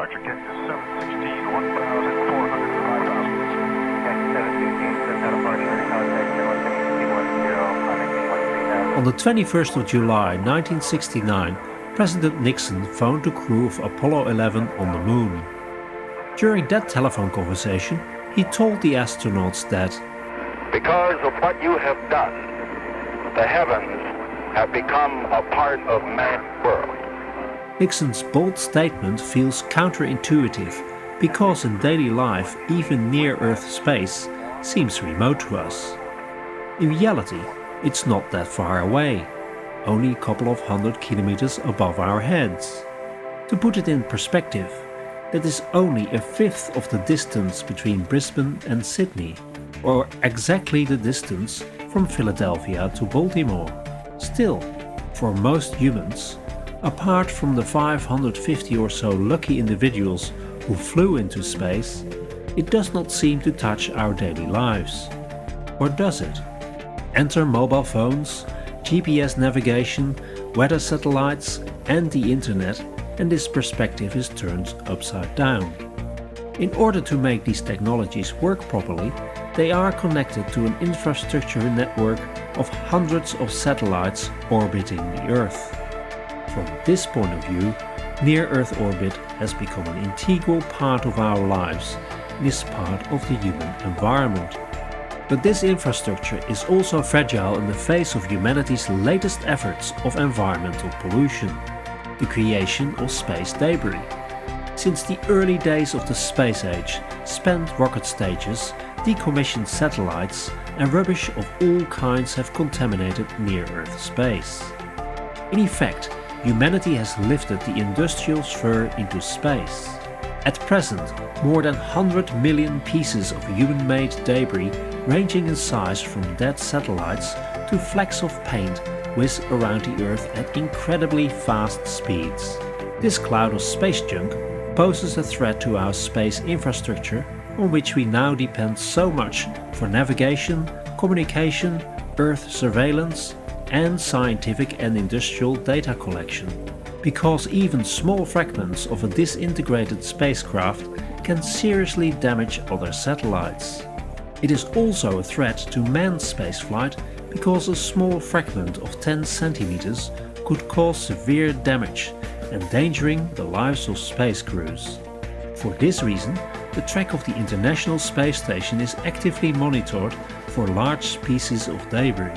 departure, get to 716, 1,405 On the 21st of July 1969, President Nixon phoned the crew of Apollo 11 on the moon. During that telephone conversation, he told the astronauts that, "Because of what you have done, the heavens have become a part of man's world." Nixon's bold statement feels counterintuitive because in daily life, even near-Earth space seems remote to us. In reality, it's not that far away, only a couple of 100 kilometers above our heads. To put it in perspective, that is only a fifth of the distance between Brisbane and Sydney, or exactly the distance from Philadelphia to Baltimore. Still, for most humans, apart from the 550 or so lucky individuals who flew into space, it does not seem to touch our daily lives. Or does it? Enter mobile phones, GPS navigation, weather satellites and the internet, and this perspective is turned upside down. In order to make these technologies work properly, they are connected to an infrastructure network of hundreds of satellites orbiting the Earth. From this point of view, near-Earth orbit has become an integral part of our lives and is part of the human environment. But this infrastructure is also fragile in the face of humanity's latest efforts of environmental pollution, the creation of space debris. Since the early days of the space age, spent rocket stages, decommissioned satellites and rubbish of all kinds have contaminated near-Earth space. In effect, humanity has lifted the industrial sphere into space. At present, more than 100 million pieces of human-made debris ranging in size from dead satellites to flecks of paint whiz around the Earth at incredibly fast speeds. This cloud of space junk poses a threat to our space infrastructure on which we now depend so much for navigation, communication, Earth surveillance and scientific and industrial data collection. Because even small fragments of a disintegrated spacecraft can seriously damage other satellites. It is also a threat to manned spaceflight because a small fragment of 10 centimeters could cause severe damage, endangering the lives of space crews. For this reason, the track of the International Space Station is actively monitored for large pieces of debris.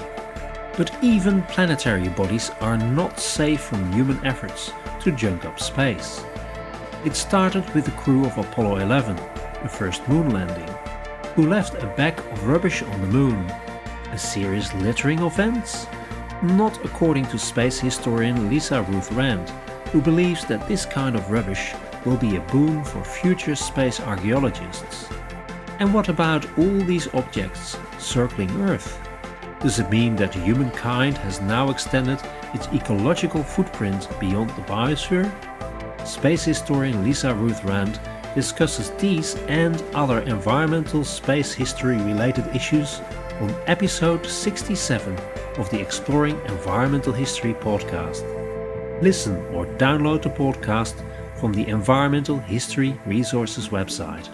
But even planetary bodies are not safe from human efforts to junk up space. It started with the crew of Apollo 11, the first moon landing, who left a bag of rubbish on the moon. A serious littering offense? Not according to space historian Lisa Ruth Rand, who believes that this kind of rubbish will be a boon for future space archaeologists. And what about all these objects circling Earth? Does it mean that humankind has now extended its ecological footprint beyond the biosphere? Space historian Lisa Ruth Rand discusses these and other environmental space history related issues on episode 67 of the Exploring Environmental History podcast. Listen or download the podcast from the Environmental History Resources website.